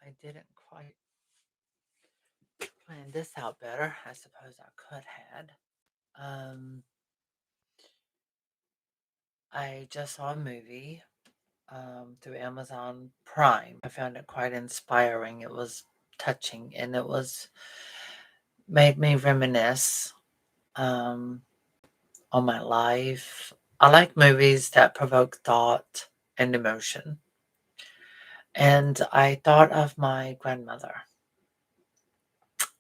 I didn't quite plan this out better. I suppose I could had. Um, I just saw a movie through Amazon Prime. I found it quite inspiring. It was touching, and it was made me reminisce um, on my life. I like movies that provoke thought and emotion. And I thought of my grandmother.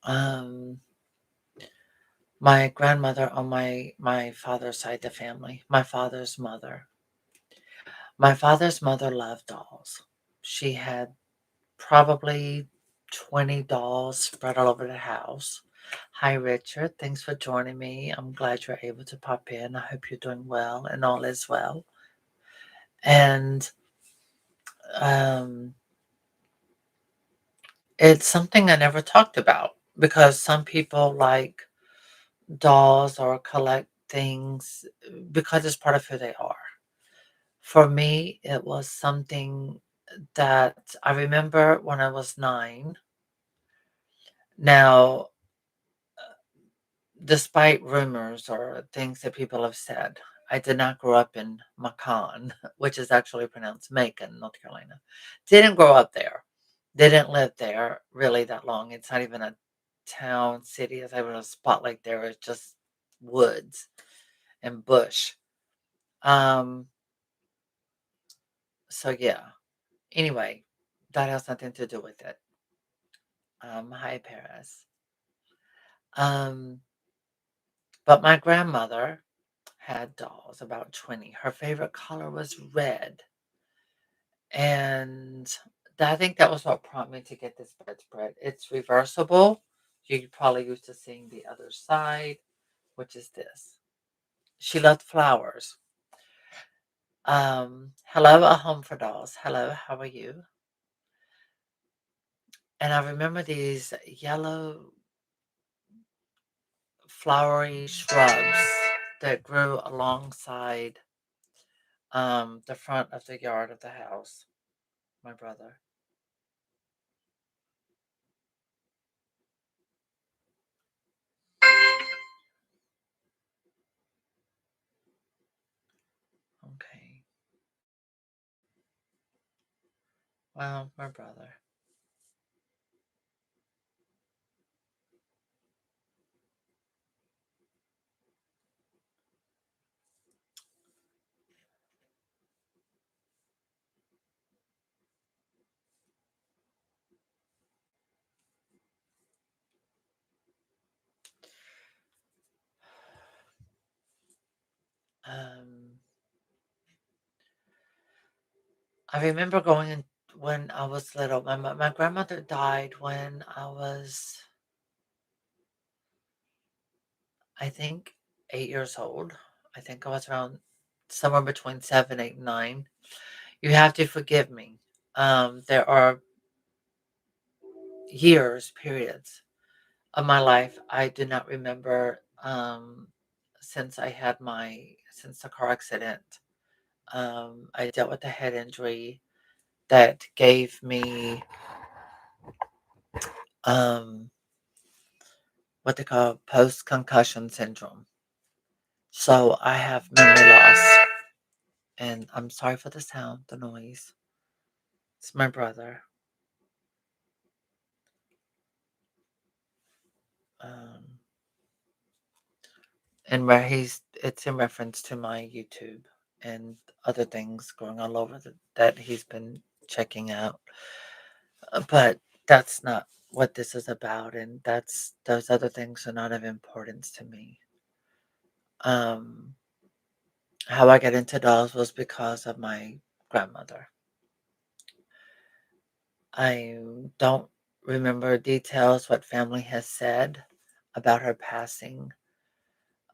Um, my grandmother on my father's side of the family, my father's mother. My father's mother loved dolls. She had probably 20 dolls spread all over the house. Hi, Richard. Thanks for joining me. I'm glad you're able to pop in. I hope you're doing well and all is well. And um, it's something I never talked about because some people like dolls or collect things because it's part of who they are. For me, it was something that I remember when I was 9. Now, despite rumors or things that people have said, I did not grow up in Macon, which is actually pronounced Macon, North Carolina. Didn't grow up there. Didn't live there really that long. It's not even a town, city, as I would a spotlight there. It's just woods and bush. Um, so yeah. Anyway, that has nothing to do with it. Hi Paris. Um, but my grandmother had dolls, about 20. Her favorite color was red. And I think that was what prompted me to get this bedspread. It's reversible. You're probably used to seeing the other side, which is this. She loved flowers. Hello, A Home for Dolls. Hello, how are you? And I remember these yellow flowery shrubs that grew alongside the front of the yard of the house. My brother. Okay. Well, my brother. Um, I remember going in when I was little. My grandmother died when I was, I think, 8 years old. I think I was around somewhere between 7, 8, 9. You have to forgive me. There are years, periods of my life I do not remember since since the car accident. I dealt with a head injury that gave me um, what they call post concussion syndrome. So I have memory loss, and I'm sorry for the sound, the noise. It's my brother. Um, and where it's in reference to my YouTube and other things going all over that he's been checking out. But that's not what this is about, and those other things are not of importance to me. Um, how I got into dolls was because of my grandmother. I don't remember details what family has said about her passing.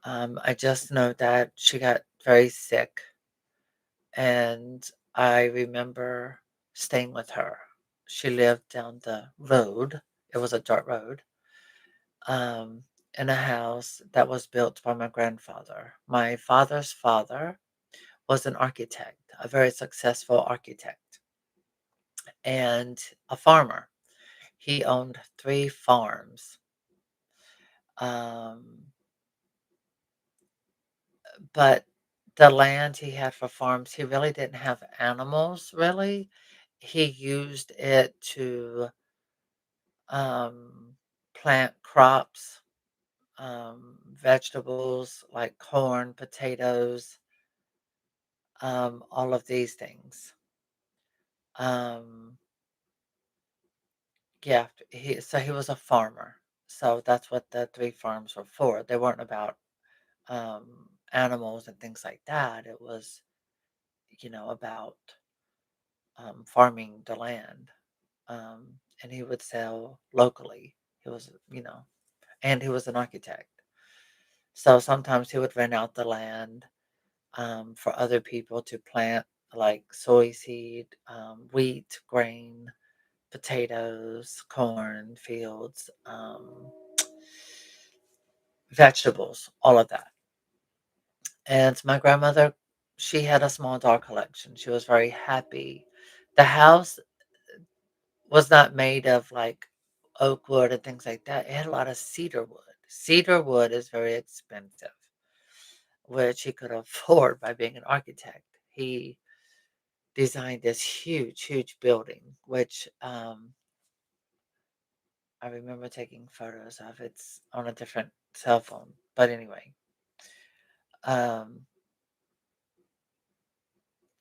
I just know that she got very sick, and I remember staying with her. She lived down the road. It was a dirt road, um, in a house that was built by my grandfather. My father's father was an architect, a very successful architect, and a farmer. He owned 3 farms, um, but the land he had for farms, he really didn't have animals, really. He used it to, um, plant crops, vegetables like corn, potatoes, all of these things. Um, yeah, he was a farmer. So that's what the 3 farms were for. They weren't about animals and things like that. It was, about farming the land. And he would sell locally. He was, and he was an architect. So sometimes he would rent out the land for other people to plant like soy seed, wheat, grain, potatoes, corn, fields, vegetables, all of that. And my grandmother, she had a small doll collection. She was very happy. The house was not made of like oak wood and things like that. It had a lot of cedar wood. Cedar wood is very expensive, which he could afford by being an architect. He designed this huge, huge building, which I remember taking photos of. It's on a different cell phone. But anyway, um,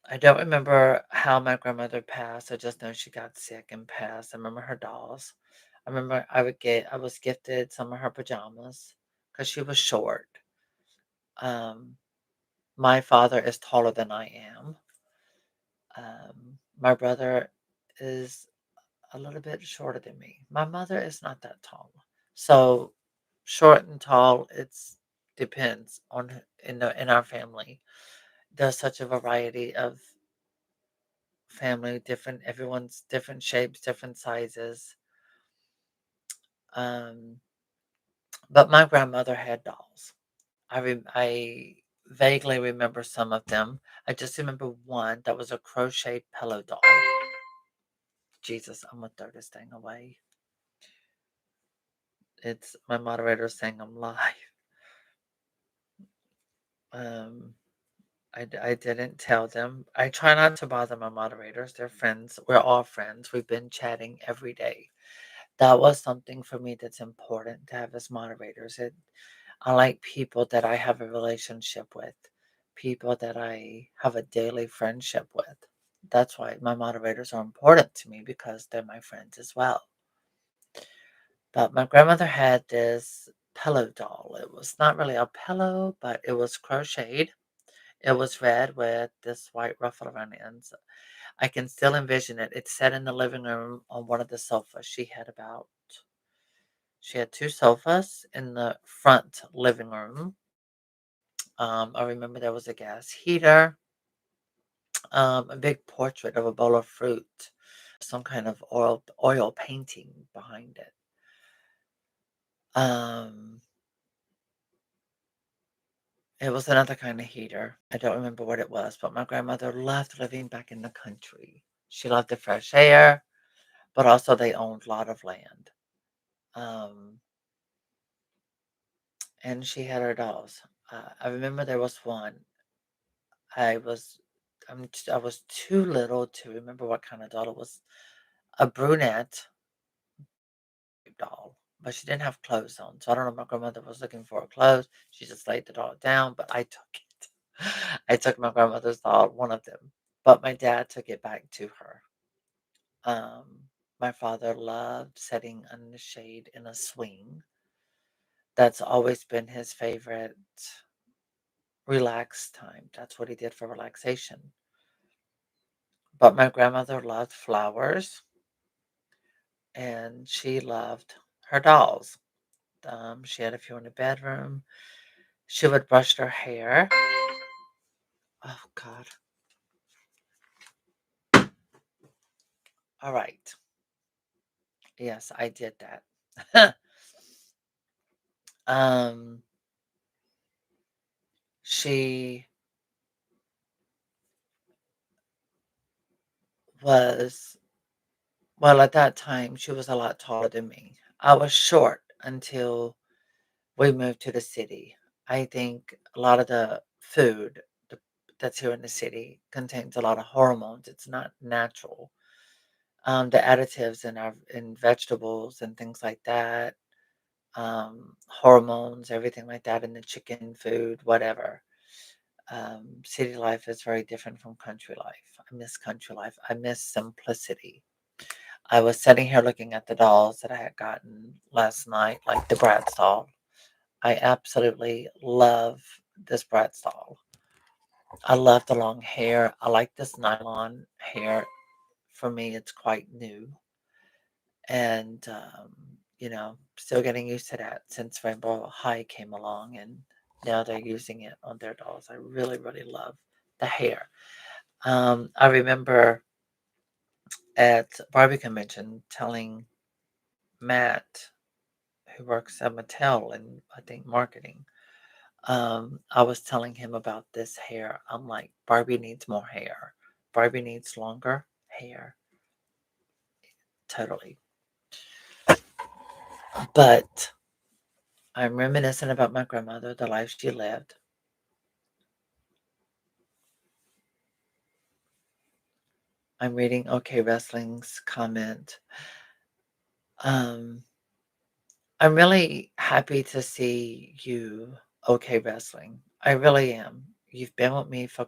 I don't remember how my grandmother passed. I just know she got sick and passed. I remember her dolls. I remember I was gifted some of her pajamas because she was short. My father is taller than I am. My brother is a little bit shorter than me. My mother is not that tall. So short and tall, it's depends on in our family. There's such a variety of family, different everyone's different shapes, different sizes. Um, but my grandmother had dolls. I vaguely remember some of them. I just remember one that was a crocheted pillow doll. Jesus, I'm gonna throw this thing away. It's my moderator saying I'm live. Um, I didn't tell them. I try not to bother my moderators. They're friends. We're all friends. We've been chatting every day. That was something for me that's important to have as moderators. I like people that I have a relationship with, people that I have a daily friendship with. That's why my moderators are important to me because they're my friends as well. But my grandmother had this pillow doll. It was not really a pillow, but it was crocheted. It was red with this white ruffle around the ends. I can still envision it. It's set in the living room on one of the sofas. She had 2 sofas in the front living room. I remember there was a gas heater, a big portrait of a bowl of fruit, some kind of oil painting behind it. Um, it was another kind of heater. I don't remember what it was, but my grandmother loved living back in the country. She loved the fresh air, but also they owned a lot of land. Um, and she had her dolls. I remember there was one. I was I was too little to remember what kind of doll it was. A brunette doll, but she didn't have clothes on. So I don't know if my grandmother was looking for her clothes. She just laid the doll down, but I took it. I took my grandmother's doll, one of them, but my dad took it back to her. My father loved sitting in the shade in a swing. That's always been his favorite relaxed time. That's what he did for relaxation. But my grandmother loved flowers and she loved her dolls. She had a few in the bedroom. She would brush her hair. Oh, God. All right. Yes, I did that. um, she was Well, at that time, she was a lot taller than me. I was short until we moved to the city. I think a lot of the food th that's here in the city contains a lot of hormones. It's not natural. The additives in vegetables and things like that, hormones, everything like that in the chicken food, whatever. City life is very different from country life. I miss country life. I miss simplicity. I was sitting here looking at the dolls that I had gotten last night, like the Bratz doll. I absolutely love this Bratz doll. I love the long hair. I like this nylon hair. For me, it's quite new. And, still getting used to that since Rainbow High came along and now they're using it on their dolls. I really, really love the hair. I remember at Barbie convention telling Matt, who works at Mattel and I think marketing, I was telling him about this hair. I'm like, Barbie needs more hair. Barbie needs longer hair. Totally. But I'm reminiscing about my grandmother, the life she lived. I'm reading OK Wrestling's comment. Um, I'm really happy to see you, OK Wrestling. I really am. You've been with me for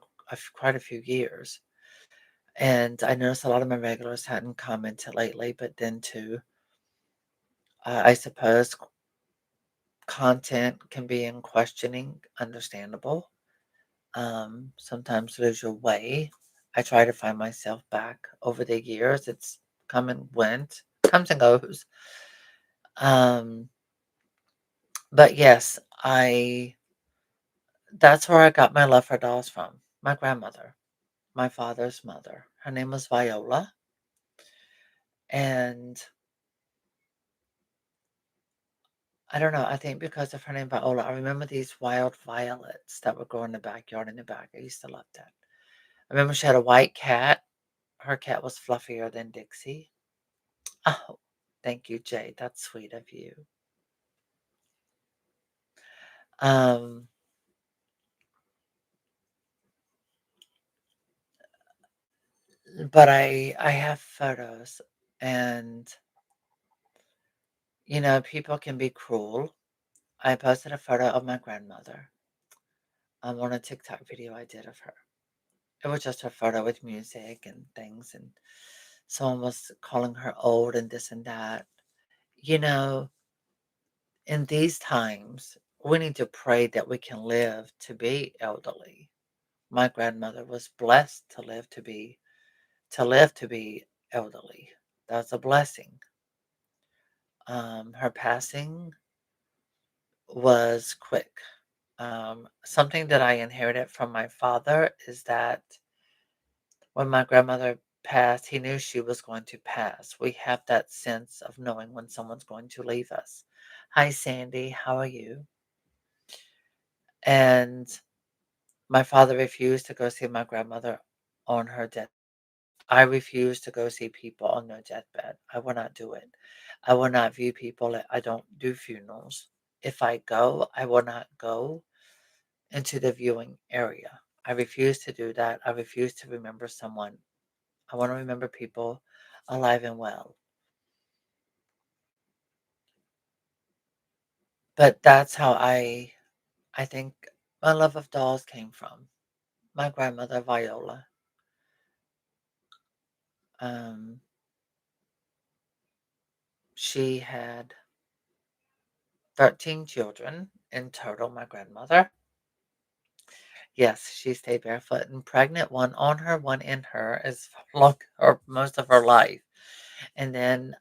quite a few years. And I noticed a lot of my regulars hadn't commented lately, but then too, I suppose content can be in questioning, understandable. Sometimes lose your way. I try to find myself back over the years. It's come and went, comes and goes. Um, but yes, that's where I got my love for dolls from. My grandmother, my father's mother. Her name was Viola. And I don't know, I think because of her name Viola, I remember these wild violets that would grow in the backyard in the back. I used to love that. I remember she had a white cat. Her cat was fluffier than Dixie. Oh, thank you, Jay. That's sweet of you. Um, but I have photos and people can be cruel. I posted a photo of my grandmother on a TikTok video I did of her. It was just her photo with music and things, and someone was calling her old and this and that. You know, in these times, we need to pray that we can live to be elderly. My grandmother was blessed to live to be elderly. That's a blessing. Her passing was quick. Something that I inherited from my father is that when my grandmother passed, he knew she was going to pass. We have that sense of knowing when someone's going to leave us. Hi, Sandy. How are you? And my father refused to go see my grandmother on her death. I refuse to go see people on their deathbed. I will not do it. I will not view people. I don't do funerals. If I go, I will not go into the viewing area. I refuse to do that. I refuse to remember someone. I want to remember people alive and well. But that's how I think my love of dolls came from. My grandmother Viola. Um, she had 13 children in total, my grandmother. Yes, she stayed barefoot and pregnant, one on her, one in her, as long or most of her life. And then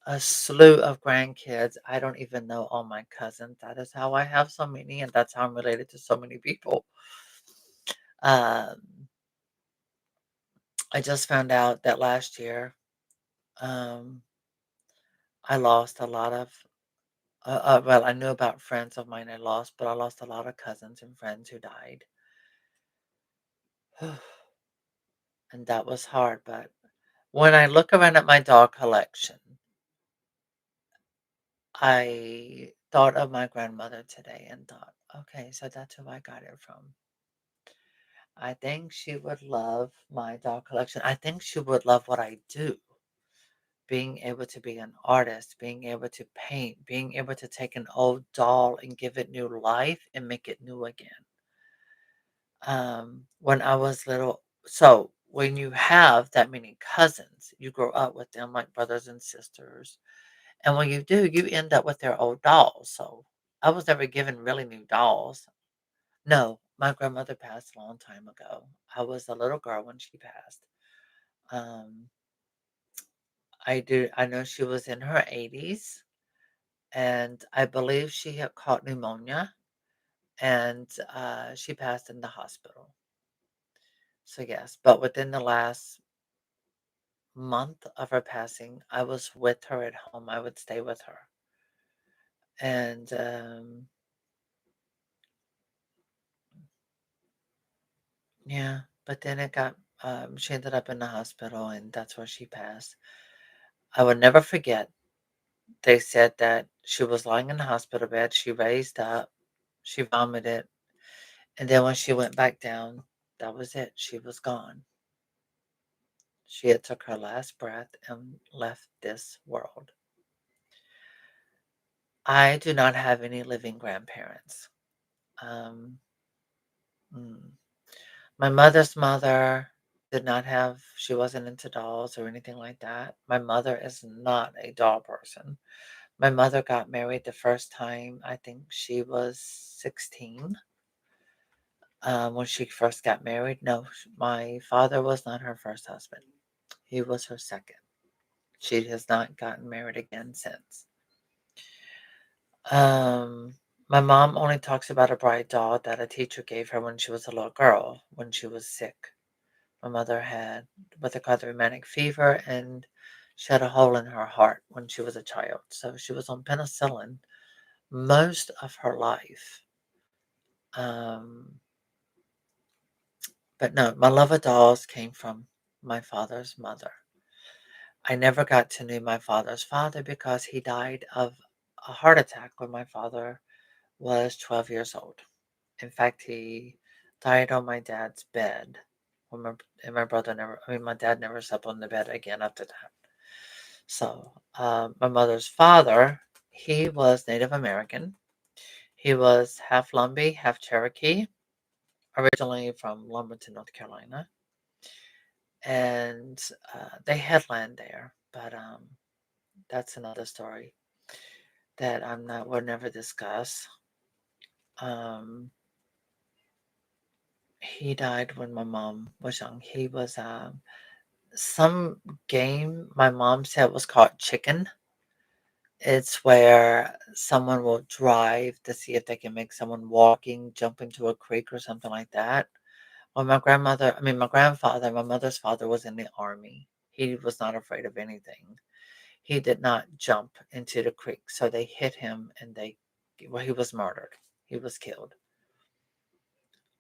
a slew of grandkids. I don't even know all my cousins. That is how I have so many, and that's how I'm related to so many people. Um, I just found out that last year, um, I lost a lot of. Well, I knew about friends of mine I lost, but I lost a lot of cousins and friends who died, and that was hard. But When I look around at my doll collection, I thought of my grandmother today and thought, okay, so that's who I got it from. I think she would love my doll collection. I think she would love what I do. Being able to be an artist, being able to paint, being able to take an old doll and give it new life and make it new again. When I was little, so when you have that many cousins, you grow up with them like brothers and sisters. And when you do, you end up with their old dolls. So I was never given really new dolls. No, my grandmother passed a long time ago. I was a little girl when she passed. Um, I know she was in her 80s, and I believe she had caught pneumonia, and she passed in the hospital. So yes, but within the last month of her passing, I was with her at home. I would stay with her, and yeah. But then it got. She ended up in the hospital, and that's where she passed. I would never forget. They said that she was lying in the hospital bed. She raised up. She vomited, and then when she went back down, that was it. She was gone. She had took her last breath and left this world. I do not have any living grandparents. Um, mm. My mother's mother did not have, she wasn't into dolls or anything like that. My mother is not a doll person. My mother got married the first time, I think she was 16 when she first got married. No, my father was not her first husband, he was her second. She has not gotten married again since. Um, my mom only talks about a bright doll that a teacher gave her when she was a little girl, when she was sick. My mother had what they call the rheumatic fever, and she had a hole in her heart when she was a child. So she was on penicillin most of her life. Um, but no, my love of dolls came from my father's mother. I never got to know my father's father because he died of a heart attack when my father was 12 years old. In fact, he died on my dad's bed. And my brother never, I mean, my dad never slept on the bed again after that. So, my mother's father, he was Native American. He was half Lumbee, half Cherokee, originally from Lumberton, North Carolina. And they had land there, but that's another story that we'll never discuss. Um, he died when my mom was young. He was some game my mom said was called chicken. It's where someone will drive to see if they can make someone walking jump into a creek or something like that. Well, my grandfather, my mother's father was in the army. He was not afraid of anything. He did not jump into the creek, so they hit him and well, he was murdered. He was killed.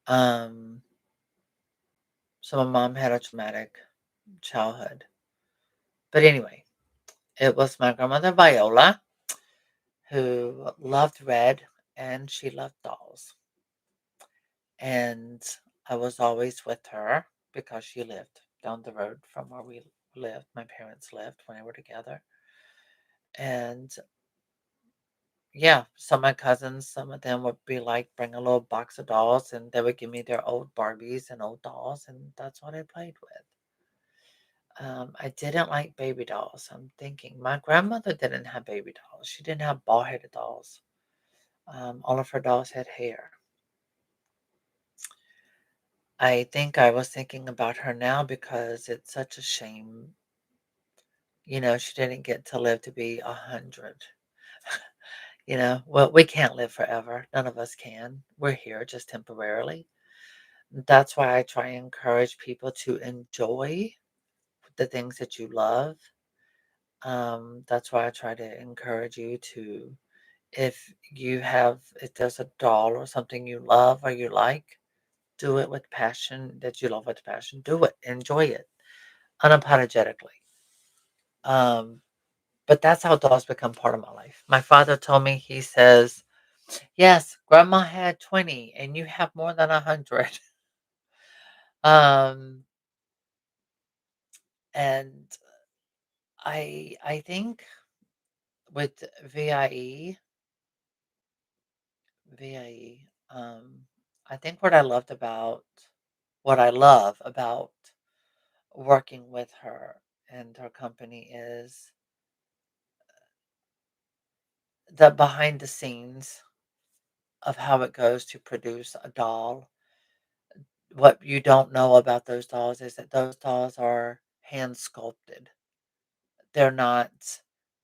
Um, so my mom had a traumatic childhood. But anyway, it was my grandmother Viola who loved red and she loved dolls. And I was always with her because she lived down the road from where we lived. My parents lived when they were together. And yeah, so my cousins, some of them would be like, bring a little box of dolls and they would give me their old Barbies and old dolls. And that's what I played with. I didn't like baby dolls. I'm thinking my grandmother didn't have baby dolls. She didn't have ball headed dolls. All of her dolls had hair. I think I was thinking about her now because it's such a shame. She didn't get to live to be 100. Well, we can't live forever. None of us can. We're here just temporarily. That's why I try and encourage people to enjoy the things that you love. That's why I try to encourage you to, if there's a doll or something you love or you like, do it with passion that you love with passion. Do it. Enjoy it unapologetically. Um, but that's how dolls become part of my life. My father told me, he says, "Yes, grandma had 20 and you have more than 100." Um, and I think with VIE, VIE, I think what I love about working with her and her company is the behind the scenes of how it goes to produce a doll. What you don't know about those dolls is that those dolls are hand sculpted. They're not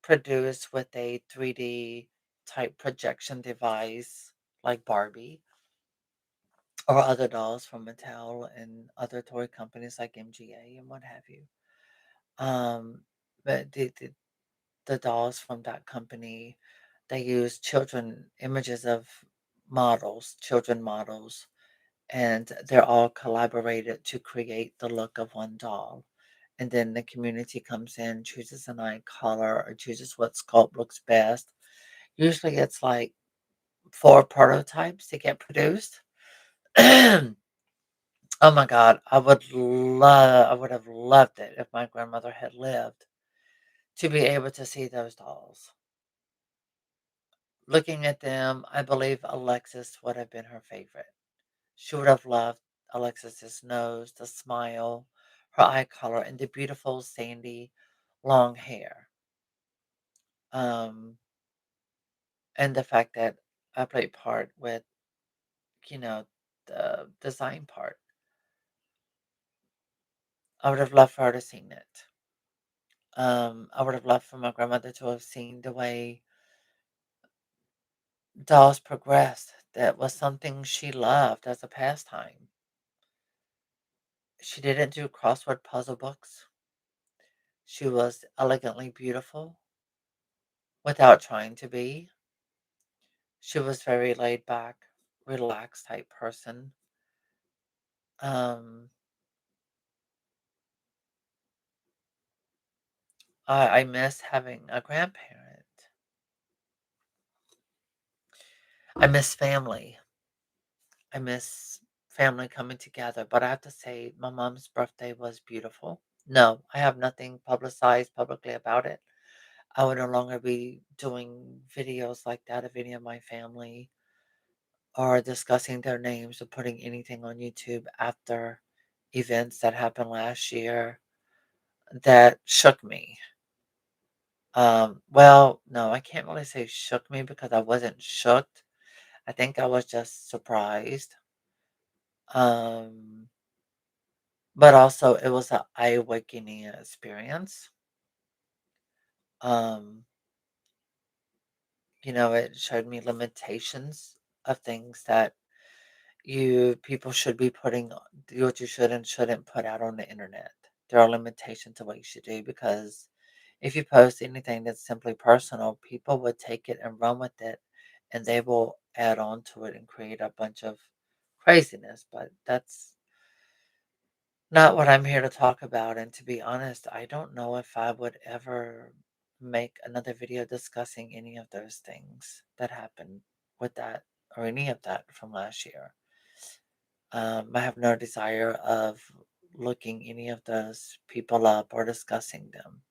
produced with a 3D type projection device like Barbie or other dolls from Mattel and other toy companies like MGA and what have you. But the dolls from that company, they use children images of children models, and they're all collaborated to create the look of one doll. And then the community comes in, chooses an eye color, or chooses what sculpt looks best. Usually it's like 4 prototypes to get produced. Oh my god, I would have loved it if my grandmother had lived to be able to see those dolls. Looking at them, I believe Alexis would have been her favorite. She would have loved Alexis's nose, the smile, her eye color, and the beautiful sandy long hair. Um, and the fact that I played part with, you know, the design part. I would have loved for her to seen it. I would have loved for my grandmother to have seen the way dolls progressed. That was something she loved as a pastime. She didn't do crossword puzzle books. She was elegantly beautiful without trying to be. She was very laid back, relaxed type person. Um, I miss having a grandparent. I miss family. I miss family coming together. But I have to say, my mom's birthday was beautiful. No, I have nothing publicized publicly about it. I would no longer be doing videos like that of any of my family or discussing their names or putting anything on YouTube after events that happened last year that shook me. Well, no, I can't really say shook me because I wasn't shook. I think I was just surprised. Um, but also it was an eye-awakening experience. Um, it showed me limitations of things that people should be what you should and shouldn't put out on the internet. There are limitations to what you should do because if you post anything that's simply personal, people would take it and run with it and they will add on to it and create a bunch of craziness. But that's not what I'm here to talk about. And to be honest, I don't know if I would ever make another video discussing any of those things that happened with that or any of that from last year. I have no desire of looking any of those people up or discussing them.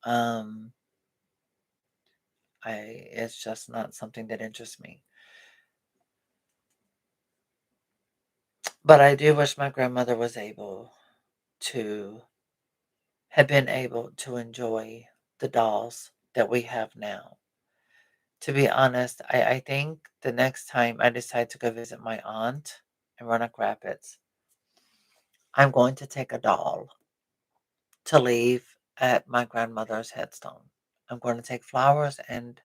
Um, it's just not something that interests me. But I do wish my grandmother was able to have been able to enjoy the dolls that we have now. To be honest, I think the next time I decide to go visit my aunt in Roanoke Rapids, I'm going to take a doll to leave at my grandmother's headstone. I'm going to take flowers and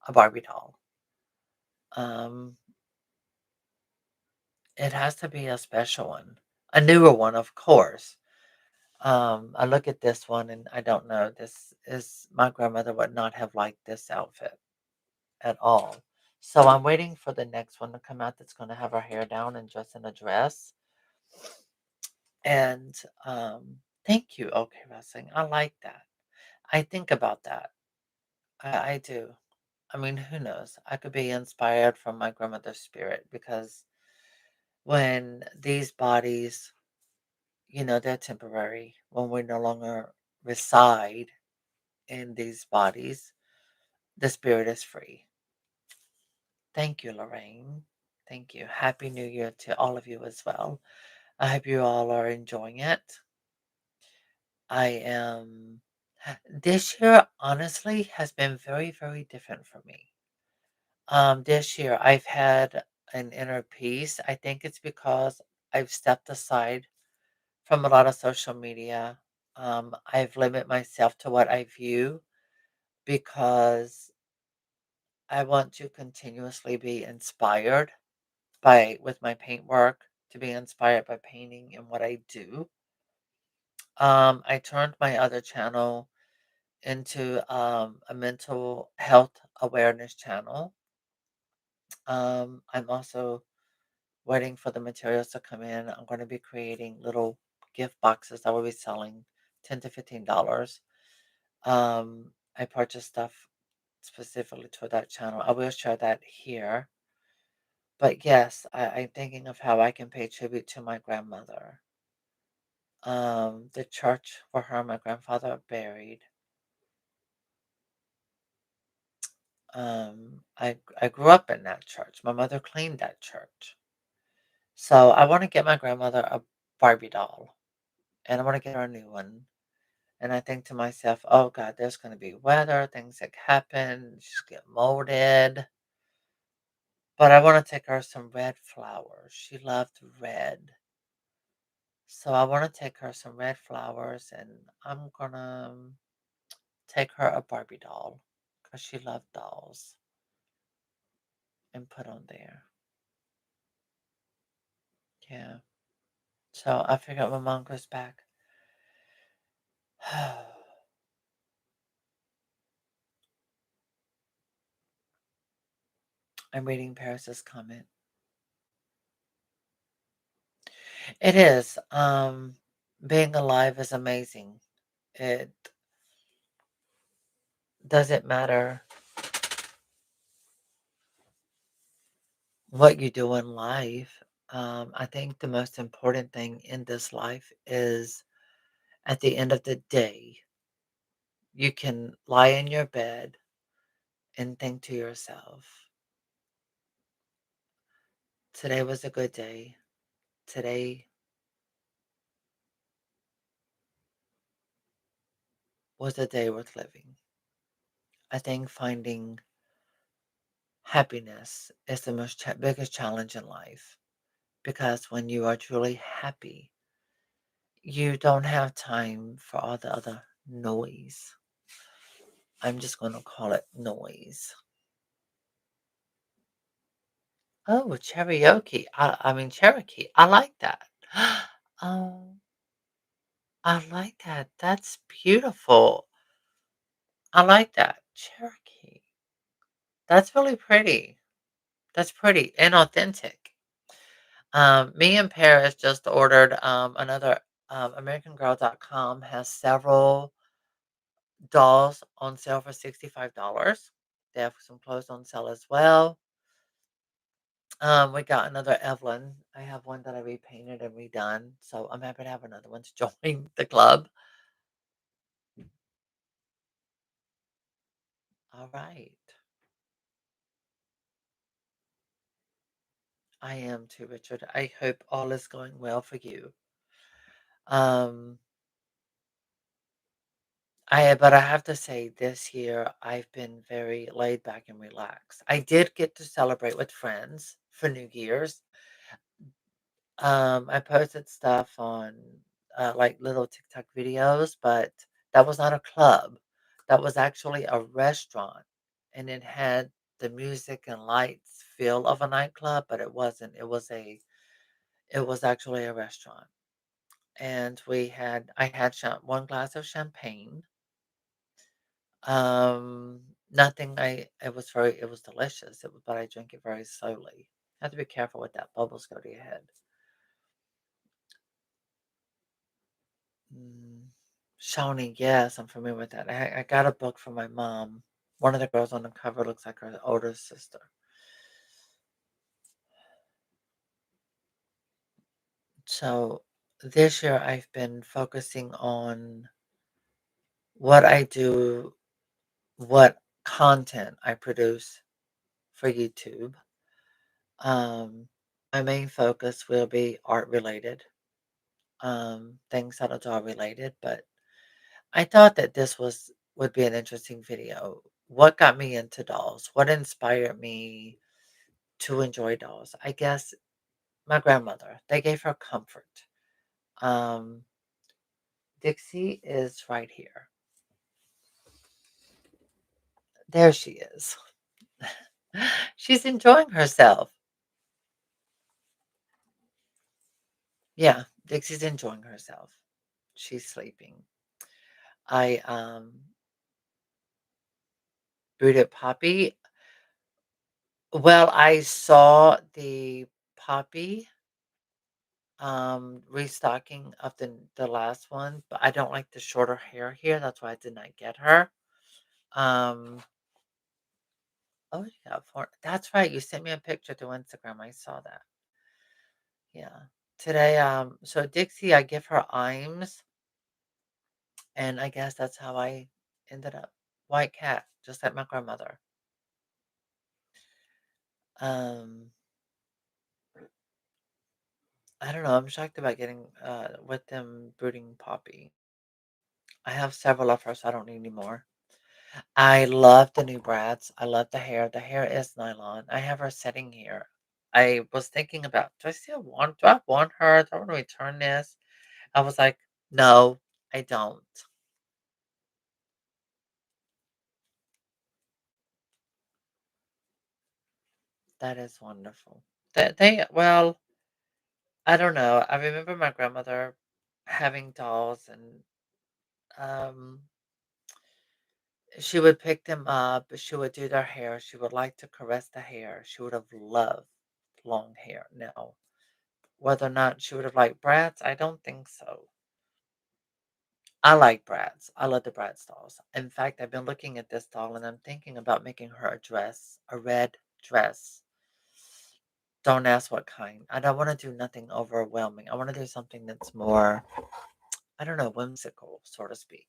a Barbie doll. Um, it has to be a special one, a newer one, of course. I look at this one and I don't know. This is my grandmother would not have liked this outfit at all. So I'm waiting for the next one to come out that's going to have her hair down and dress in a dress. And thank you, okay, wrestling. I like that. I think about that. I do. I mean, who knows? I could be inspired from my grandmother's spirit because when these bodies, they're temporary, when we no longer reside in these bodies, the spirit is free. Thank you, Lorraine. Thank you. Happy New Year to all of you as well. I hope you all are enjoying it. I am. This year, honestly, has been very, very different for me. This year, I've had an inner peace. I think it's because I've stepped aside from a lot of social media. I've limited myself to what I view because I want to continuously be inspired with my paint work, to be inspired by painting and what I do. I turned my other channel into a mental health awareness channel. I'm also waiting for the materials to come in. I'm going to be creating little gift boxes that will be selling $10 to $15. I purchased stuff specifically to that channel. I will share that here. But yes, I'm thinking of how I can pay tribute to my grandmother. The church where her and my grandfather are buried. I grew up in that church. My mother cleaned that church. So I want to get my grandmother a Barbie doll, and I want to get her a new one. And I think to myself, oh God, there's going to be weather, things that happen, she's get molded. But I want to take her some red flowers. She loved red. So I want to take her some red flowers, and I'm going to take her a Barbie doll because she loved dolls and put on there. Yeah. So I figured when mom goes back, I'm reading Paris's comment. It is. Being alive is amazing. It doesn't matter what you do in life. I think the most important thing in this life is at the end of the day, you can lie in your bed and think to yourself, today was a good day. Today was a day worth living. I think finding happiness is the biggest challenge in life because when you are truly happy, you don't have time for all the other noise. I'm just going to call it noise. Oh, karaoke. I mean, Cherokee. I like that. Oh, I like that. That's beautiful. I like that. Cherokee. That's really pretty. That's pretty and authentic. Me and Paris just ordered another AmericanGirl.com has several dolls on sale for $65. They have some clothes on sale as well. We got another Evelyn. I have one that I repainted and redone, so I'm happy to have another one to join the club. All right. I am too, Richard. I hope all is going well for you. Um, but I have to say this year I've been very laid back and relaxed. I did get to celebrate with friends for New Year's. I posted stuff on like little TikTok videos, but that was not a club. That was actually a restaurant, and it had the music and lights feel of a nightclub, but it wasn't. It was actually a restaurant, and I had one glass of champagne. Nothing. It was delicious. But I drank it very slowly. Have to be careful with that. Bubbles go to your head. Mm. Shawnee, yes, I'm familiar with that. I got a book from my mom. One of the girls on the cover looks like her older sister. So this year I've been focusing on what I do, what content I produce for YouTube. Um, my main focus will be art related, things that are doll related, but I thought that this would be an interesting video. What got me into dolls? What inspired me to enjoy dolls? I guess my grandmother. They gave her comfort. Um, Dixie is right here. There she is. She's enjoying herself. Yeah, Dixie's enjoying herself. She's sleeping. I Booted Poppy. Well, I saw the Poppy restocking of the last one, but I don't like the shorter hair here. That's why I did not get her. Um oh yeah, that's right. You sent me a picture through Instagram. I saw that. Yeah. Today, so Dixie, I give her IMS, and I guess that's how I ended up. White cat, just like my grandmother. Um, I don't know. I'm shocked about getting with them brooding Poppy. I have several of her, so I don't need any more. I love the new brats. I love the hair. The hair is nylon. I have her sitting here. I was thinking about, do I want her? Do I want to return this? I was like, no, I don't. That is wonderful. Well, I don't know. I remember my grandmother having dolls, and um, she would pick them up. She would do their hair. She would like to caress the hair. She would have loved long hair. Now, whether or not she would have liked brats, I don't think so. I like brats. I love the Bratz dolls. In fact, I've been looking at this doll and I'm thinking about making her a dress, a red dress. Don't ask what kind. I don't want to do nothing overwhelming. I want to do something that's more, I don't know, whimsical, so to speak.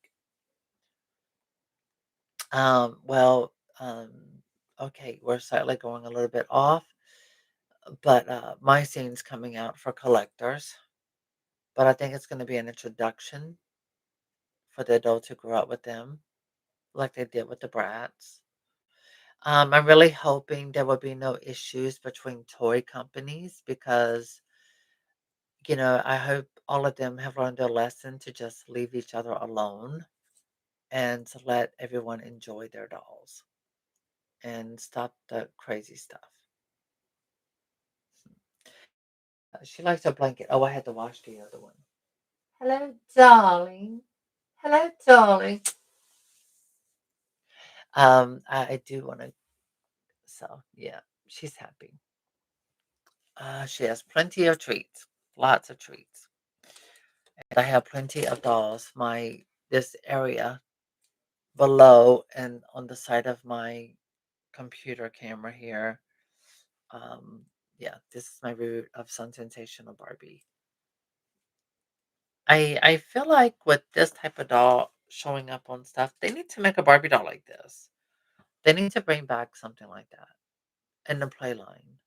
Well, okay, we're slightly going a little bit off, but my scene's coming out for collectors. But I think it's going to be an introduction for the adults who grew up with them, like they did with the brats. I'm really hoping there will be no issues between toy companies because, I hope all of them have learned their lesson to just leave each other alone and to let everyone enjoy their dolls and stop the crazy stuff. She likes her blanket. Oh, I had to wash the other one. Hello, darling. Hello, darling. I do want to. So yeah, she's happy. She has plenty of treats, lots of treats. And I have plenty of dolls. This area below and on the side of my computer camera here. Um, yeah, this is my root of Sun Sensational Barbie. I feel like with this type of doll showing up on stuff, they need to make a Barbie doll like this. They need to bring back something like that in the play line.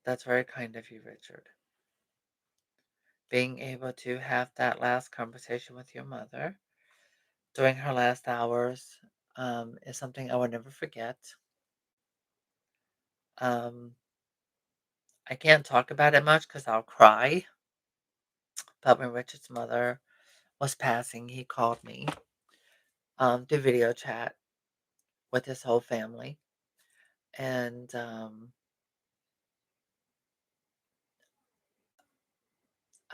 That's very kind of you, Richard. Being able to have that last conversation with your mother during her last hours is something I will never forget. Um, I can't talk about it much because I'll cry. But when Richard's mother was passing, he called me to video chat with his whole family. And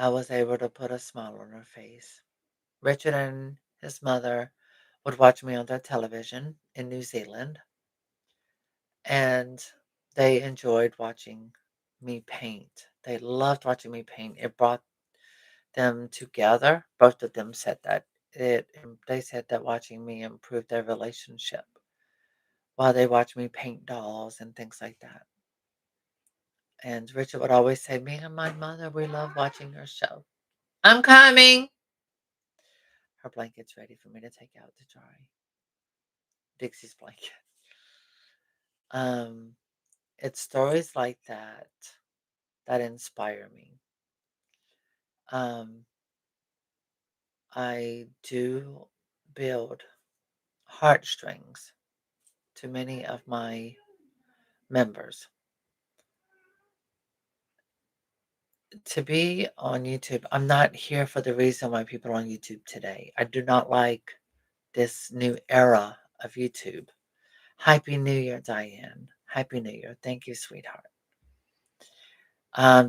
I was able to put a smile on her face. Richard and his mother would watch me on their television in New Zealand, and they enjoyed watching me paint. They loved watching me paint. It brought them together. Both of them said that. They said that watching me improved their relationship while they watched me paint dolls and things like that. And Richard would always say, "Me and my mother, we love watching your show." I'm coming. Her blanket's ready for me to take out to dry. Dixie's blanket. Um, it's stories like that that inspire me. Um, I do build heartstrings to many of my members. To be on YouTube, I'm not here for the reason why people are on YouTube today. I do not like this new era of YouTube. Happy New Year, Diane. Happy New Year. Thank you, sweetheart.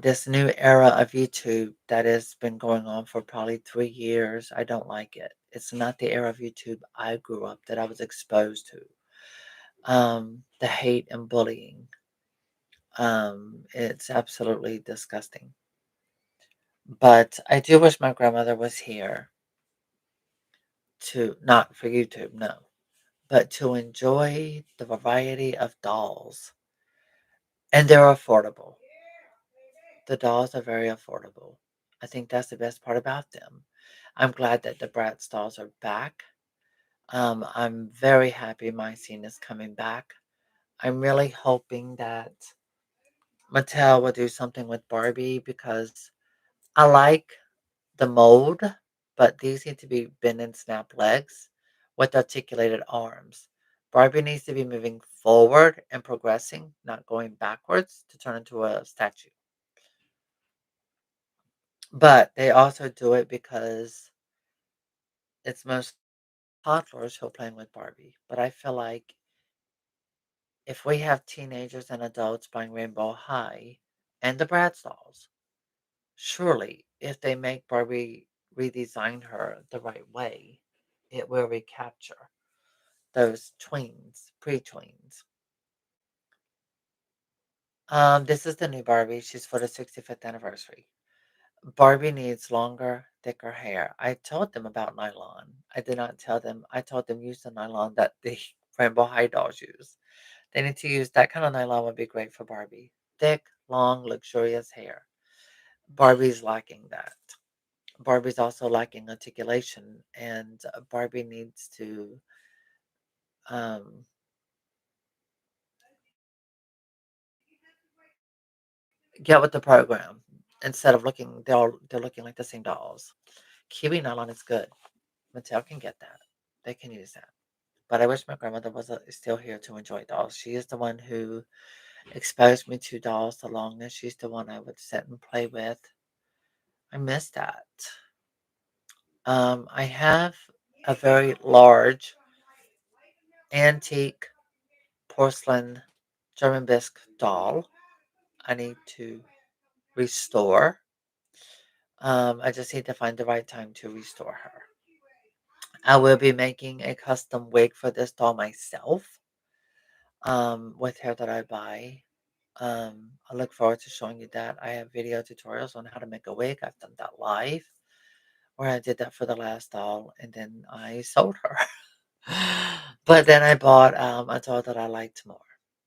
This new era of YouTube that has been going on for probably 3 years, I don't like it. It's not the era of YouTube I grew up that I was exposed to. The hate and bullying. It's absolutely disgusting. But I do wish my grandmother was here to, not for YouTube, no, but to enjoy the variety of dolls. And they're affordable. The dolls are very affordable. I think that's the best part about them. I'm glad that the Bratz dolls are back. I'm very happy my scene is coming back. I'm really hoping that Mattel will do something with Barbie because I like the mold, but these need to be bend and snap legs with articulated arms. Barbie needs to be moving forward and progressing, not going backwards to turn into a statue. But they also do it because it's most toddlers who are playing with Barbie. But I feel like if we have teenagers and adults buying Rainbow High and the Bratz dolls, surely if they make Barbie redesign her the right way, it will recapture those tweens, pre-tweens. This is the new Barbie. She's for the 65th anniversary. Barbie needs longer, thicker hair. I told them about nylon. I did not tell them. I told them use the nylon that the Rainbow High dolls use. They need to use that kind of nylon would be great for Barbie. Thick, long, luxurious hair. Barbie's lacking that. Barbie's also lacking articulation, and Barbie needs to um, get with the program instead of looking. They're looking like the same dolls. Kiwi nylon is good. Mattel can get that. They can use that. But I wish my grandmother was still here to enjoy dolls. She is the one who exposed me to dolls the longest. She's the one I would sit and play with. I miss that. I have a very large antique porcelain German bisque doll I need to restore. I just need to find the right time to restore her. I will be making a custom wig for this doll myself, with hair that I buy. I look forward to showing you that. I have video tutorials on how to make a wig. I've done that live, where I did that for the last doll, and then I sold her. But then I bought a doll that I liked more.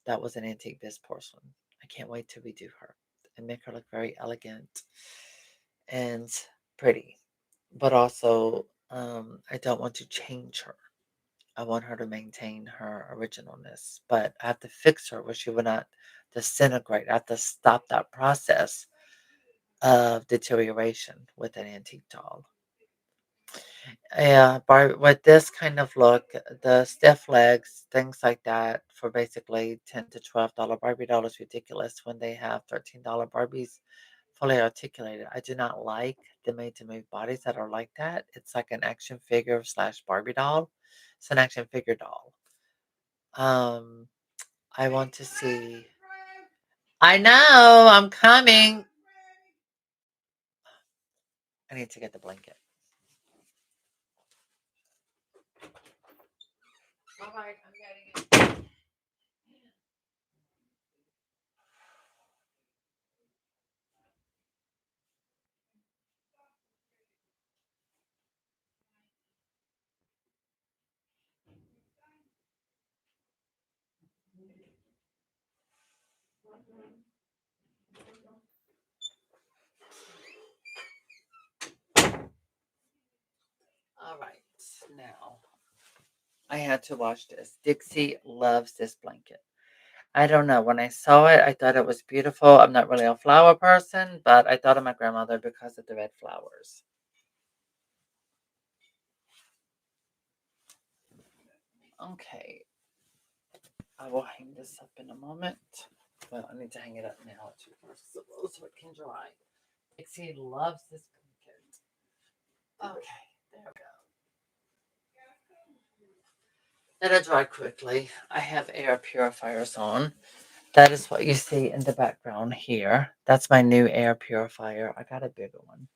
That was an antique bisque porcelain. I can't wait to redo her and make her look very elegant and pretty. But also, I don't want to change her. I want her to maintain her originalness, but I have to fix her where she will not disintegrate. I have to stop that process of deterioration with an antique doll. Yeah, with this kind of look, the stiff legs, things like that, for basically $10 to $12 Barbie doll is ridiculous when they have $13 Barbies fully articulated. I do not like the made to move bodies that are like that. It's like an action figure slash Barbie doll. It's an action figure doll. Um, I want to see. I know, I'm coming. I need to get the blanket. All right, I'm getting it. All right, now I had to wash this. Dixie loves this blanket. I don't know. When I saw it, I thought it was beautiful. I'm not really a flower person, but I thought of my grandmother because of the red flowers. Okay, I will hang this up in a moment. Well, I need to hang it up now too, first of all, so it can dry. Dixie loves this blanket. Okay, there we go. Let it dry quickly. I have air purifiers on. That is what you see in the background here. That's my new air purifier. I got a bigger one.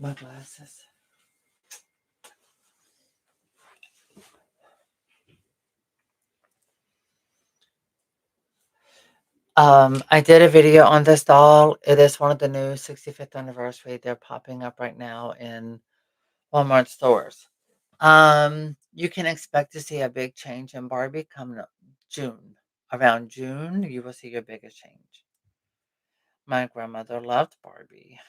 My glasses. I did a video on this doll. It is one of the new 65th anniversary. They're popping up right now in Walmart stores. You can expect to see a big change in Barbie coming up June. Around June, you will see your biggest change. My grandmother loved Barbie.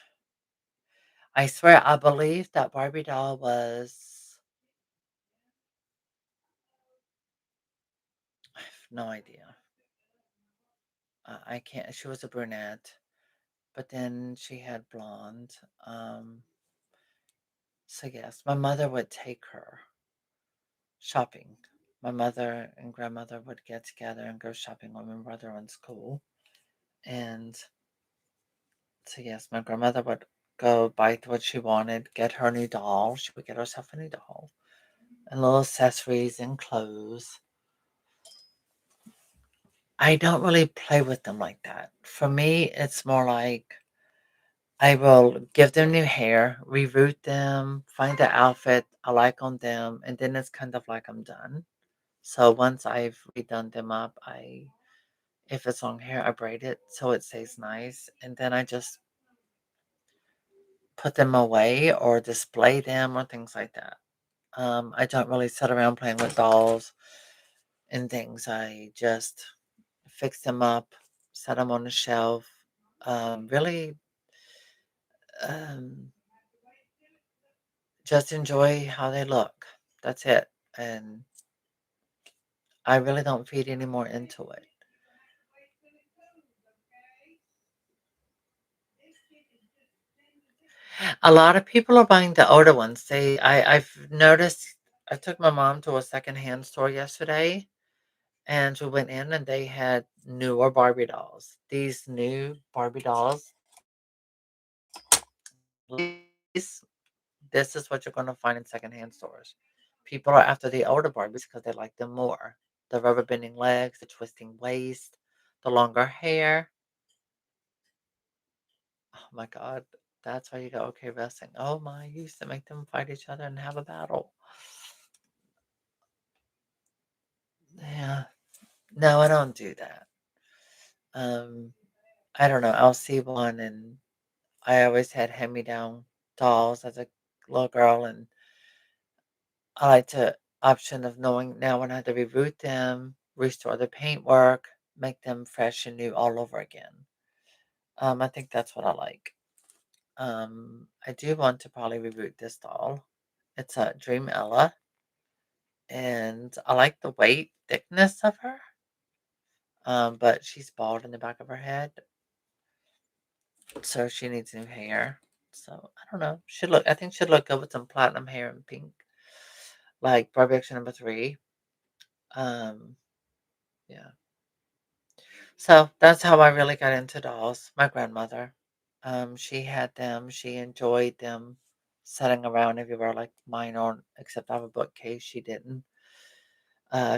I swear, I believe that Barbie doll was. I have no idea. I can't. She was a brunette, but then she had blonde. So yes, my mother would take her shopping. My mother and grandmother would get together and go shopping when my brother in school. And so yes, my grandmother would go buy what she wanted, get her a new doll. She would get herself a new doll and little accessories and clothes. I don't really play with them like that. For me, it's more like I will give them new hair, reroute them, find the outfit I like on them, and then it's kind of like I'm done. So once I've redone them up, if it's long hair, I braid it so it stays nice, and then I just put them away or display them or things like that. I don't really sit around playing with dolls and things. I just fix them up, set them on the shelf. Really, um, just enjoy how they look. That's it. And I really don't feed any more into it. A lot of people are buying the older ones. I've noticed. I took my mom to a secondhand store yesterday, and we went in, and they had newer Barbie dolls. These new Barbie dolls. These, this is what you're going to find in secondhand stores. People are after the older Barbies because they like them more. The rubber bending legs, the twisting waist, the longer hair. Oh my God. That's why you go, okay, wrestling. Oh my, you used to make them fight each other and have a battle. Yeah. No, I don't do that. Um, I don't know. I'll see one, and I always had hand-me-down dolls as a little girl, and I like to option of knowing now when I have to reroute them, restore the paintwork, make them fresh and new all over again. I think that's what I like. I do want to probably reroute this doll. It's a Dream Ella, and I like the weight thickness of her. But she's bald in the back of her head, so she needs new hair. So I don't know. Should look. I think should look good with some platinum hair and pink, like Barbie Action number three. Um, yeah. So that's how I really got into dolls. My grandmother. She had them. She enjoyed them, sitting around everywhere like mine on, except I have a bookcase. She didn't.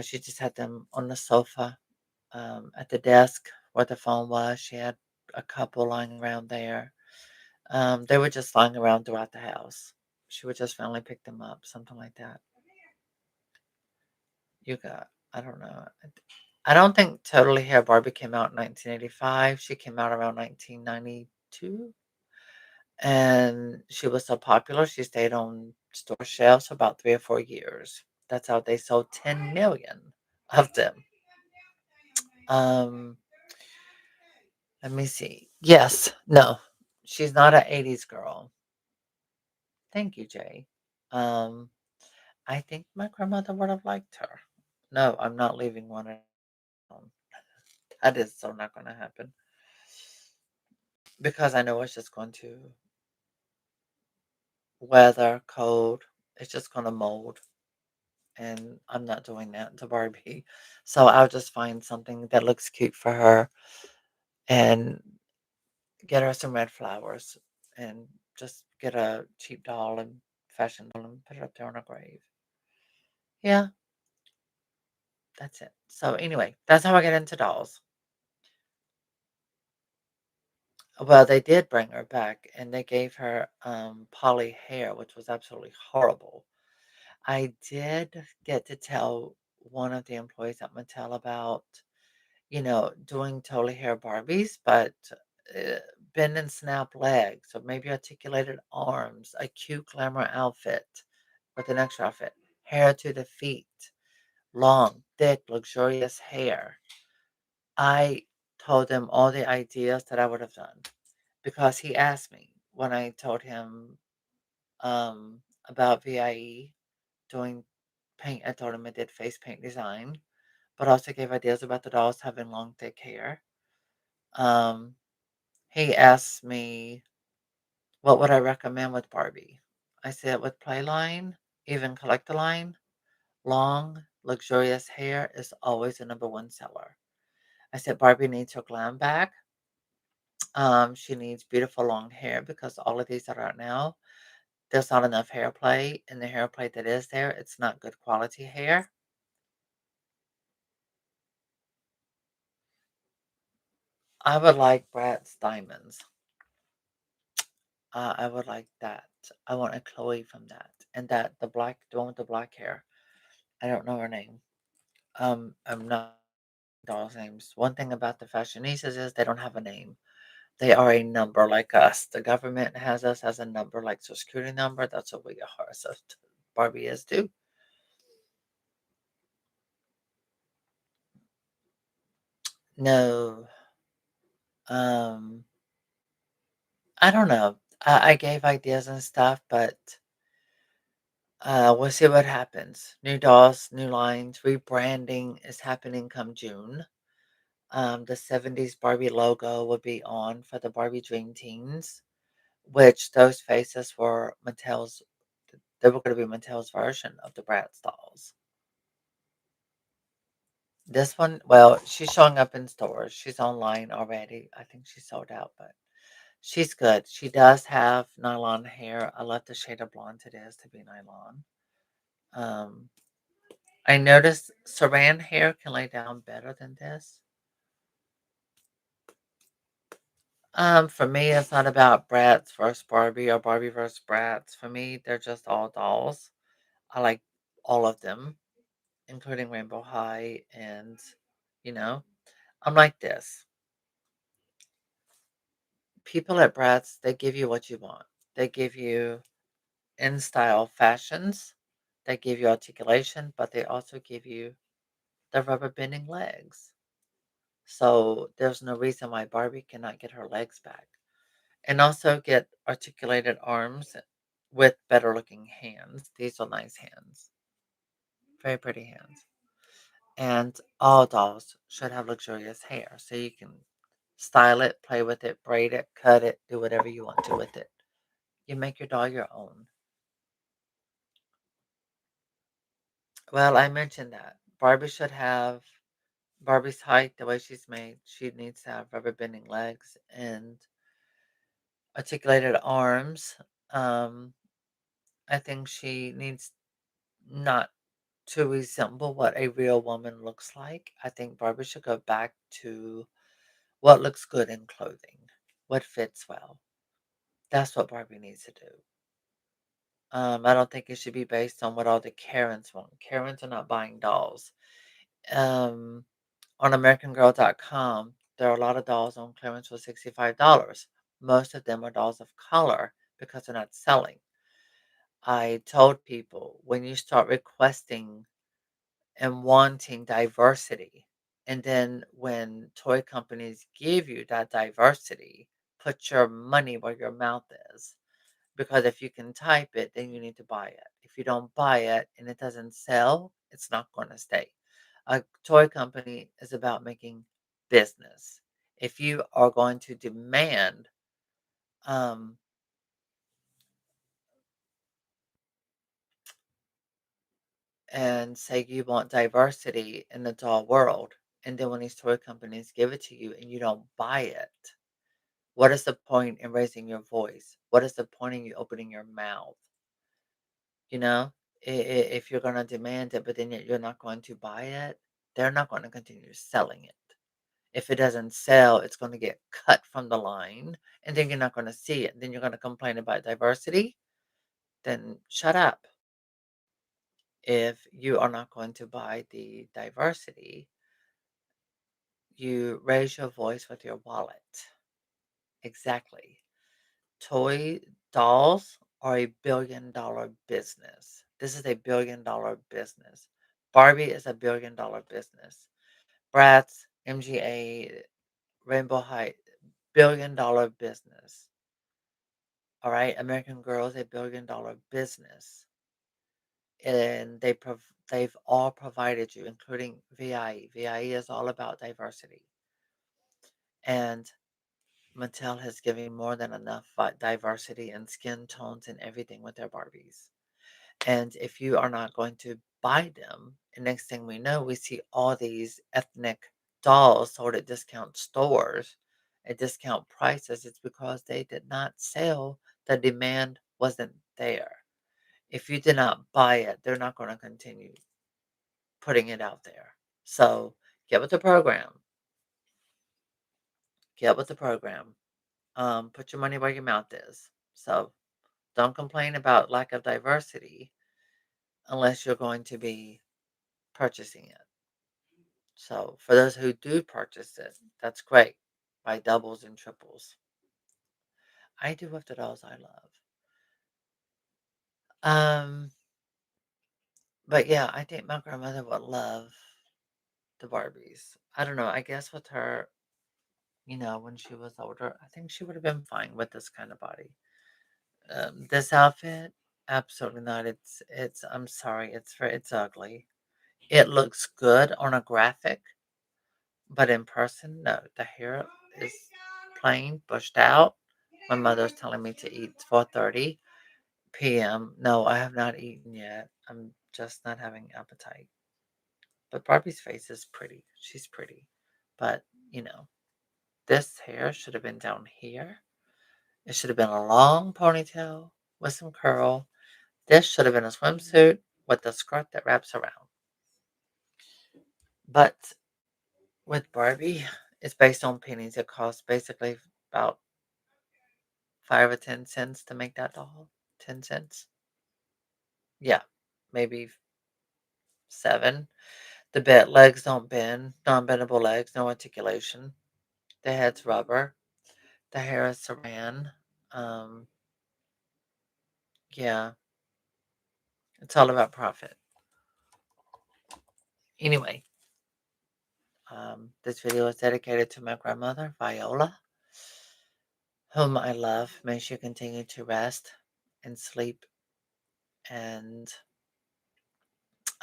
She just had them on the sofa, at the desk where the phone was. She had a couple lying around there. They were just lying around throughout the house. She would just finally pick them up, something like that. You got, I don't know. I don't think Totally Hair Barbie came out in 1985. She came out around 1992. And she was so popular, she stayed on store shelves for about 3 or 4 years. That's how they sold 10 million of them. Um, Let me see. Yes, no, she's not an 80s girl. Thank you, Jay. Um, I think my grandmother would have liked her. No, I'm not leaving one at home. That is so not going to happen because I know it's just going to weather, cold. It's just going to mold, and I'm not doing that to Barbie. So I'll just find something that looks cute for her and get her some red flowers and just get a cheap doll and fashion doll and put it up there on her grave. Yeah, that's it. So anyway, that's how I get into dolls. Well, they did bring her back and they gave her poly hair, which was absolutely horrible. I did get to tell one of the employees at Mattel about, doing totally hair Barbies, but uh, bend and snap legs, or maybe articulated arms, a cute glamour outfit with an extra outfit, hair to the feet, long, thick, luxurious hair. I told him all the ideas that I would have done because he asked me when I told him about VIE doing paint. I told him I did face paint design, but also gave ideas about the dolls having long, thick hair. Um, he asked me what would I recommend with Barbie. I said with Playline, even Collect-A-Line, long, luxurious hair is always the number one seller. I said Barbie needs her glam back. She needs beautiful long hair because all of these that are out now, there's not enough hair play, and the hair play that is there, it's not good quality hair. I would like Bratz diamonds. I would like that. I want a Chloe from that, and that the one with the black hair. I don't know her name. I'm not dolls' names. One thing about the fashionistas is they don't have a name. They are a number like us. The government has us as a number, like Social Security number. That's what we are. So Barbie is too. No, um, I don't know. I gave ideas and stuff, but we'll see what happens. New dolls, new lines, rebranding is happening come June. The 70s Barbie logo will be on for the Barbie Dream Teens, which those faces were Mattel's, they were going to be Mattel's version of the Bratz dolls. This one, well, she's showing up in stores. She's online already. I think she's sold out, but she's good. She does have nylon hair. I love the shade of blonde it is to be nylon. Um, I noticed Saran hair can lay down better than this. For me, it's not about Bratz versus Barbie or Barbie versus Bratz. For me, they're just all dolls. I like all of them, including Rainbow High. And, you know, I'm like this. People at Bratz, they give you what you want. They give you in style fashions, they give you articulation, but they also give you the rubber bending legs. So there's no reason why Barbie cannot get her legs back. And also get articulated arms with better looking hands. These are nice hands, very pretty hands. And all dolls should have luxurious hair so you can style it, play with it, braid it, cut it, do whatever you want to with it. You make your doll your own. Well, I mentioned that Barbie should have Barbie's height, the way she's made. She needs to have rubber bending legs and articulated arms. Um, I think she needs not to resemble what a real woman looks like. I think Barbie should go back to what looks good in clothing, what fits well. That's what Barbie needs to do. I don't think it should be based on what all the Karens want. Karens are not buying dolls. Um, on AmericanGirl.com, there are a lot of dolls on clearance for $65. Most of them are dolls of color because they're not selling. I told people when you start requesting and wanting diversity, And then when toy companies give you that diversity, put your money where your mouth is. Because if you can type it, then you need to buy it. If you don't buy it and it doesn't sell, it's not going to stay. A toy company is about making business. If you are going to demand um, and say you want diversity in the doll world, and then when these toy companies give it to you and you don't buy it, what is the point in raising your voice? What is the point in you opening your mouth? You know, if you're going to demand it, but then yet you're not going to buy it, they're not going to continue selling it. If it doesn't sell, it's going to get cut from the line, and then you're not going to see it. Then you're going to complain about diversity. Then shut up. If you are not going to buy the diversity, you raise your voice with your wallet. Exactly. Toy dolls are a billion-dollar business. This is a billion-dollar business. Barbie is a billion-dollar business. Bratz, MGA, Rainbow Height, billion-dollar business. All right, American Girl is a billion-dollar business, and they've all provided you, including VIE. VIE is all about diversity, and Mattel has given more than enough diversity and skin tones and everything with their Barbies. And if you are not going to buy them, and next thing we know, we see all these ethnic dolls sold at discount stores at discount prices. It's because they did not sell. The demand wasn't there. If you did not buy it, they're not going to continue putting it out there. So get with the program. Get with the program. Put your money where your mouth is. So don't complain about lack of diversity unless you're going to be purchasing it. So for those who do purchase it, that's great. By doubles and triples. I do with the dolls I love. Um, but yeah, I think my grandmother would love the Barbies. I don't know. I guess with her, when she was older, I think she would have been fine with this kind of body. This outfit, absolutely not. I'm sorry, it's ugly. It looks good on a graphic, but in person, no. The hair is plain, bushed out. My mother's telling me to eat 4:30 p.m. No, I have not eaten yet. I'm just not having appetite. But Barbie's face is pretty. She's pretty. But, you know, this hair should have been down here. It should have been a long ponytail with some curl. This should have been a swimsuit with a skirt that wraps around. But with Barbie, it's based on pennies. It costs basically about 5 or 10 cents to make that doll. 10 cents. Yeah, maybe 7. The bed legs don't bend, non-bendable legs, no articulation. The head's rubber. The hair is saran. Um, yeah, it's all about profit. Anyway, this video is dedicated to my grandmother, Viola, whom I love. May she continue to rest and sleep, and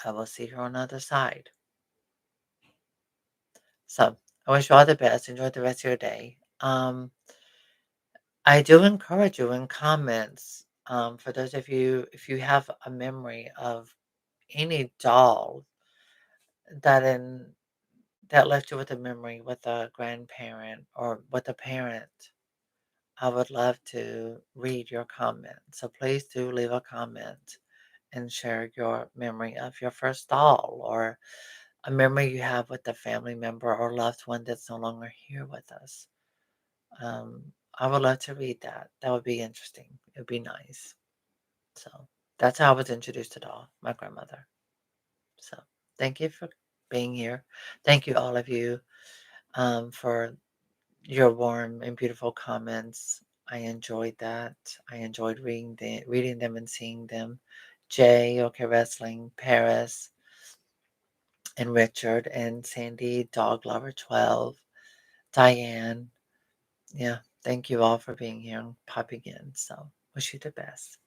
I will see her on the other side. So I wish you all the best. Enjoy the rest of your day. I do encourage you in comments, for those of you, if you have a memory of any doll that in that left you with a memory with a grandparent or with a parent, I would love to read your comment. So please do leave a comment and share your memory of your first doll or a memory you have with a family member or loved one that's no longer here with us. I would love to read that. That would be interesting. It would be nice. So that's how I was introduced to doll, my grandmother. So thank you for being here. Thank you, all of you, for your warm and beautiful comments. I enjoyed that. I enjoyed reading them and seeing them. Jay, OK Wrestling, Paris, and Richard and Sandy, Dog Lover 12, Diane. Yeah, thank you all for being here and popping in. So, wish you the best.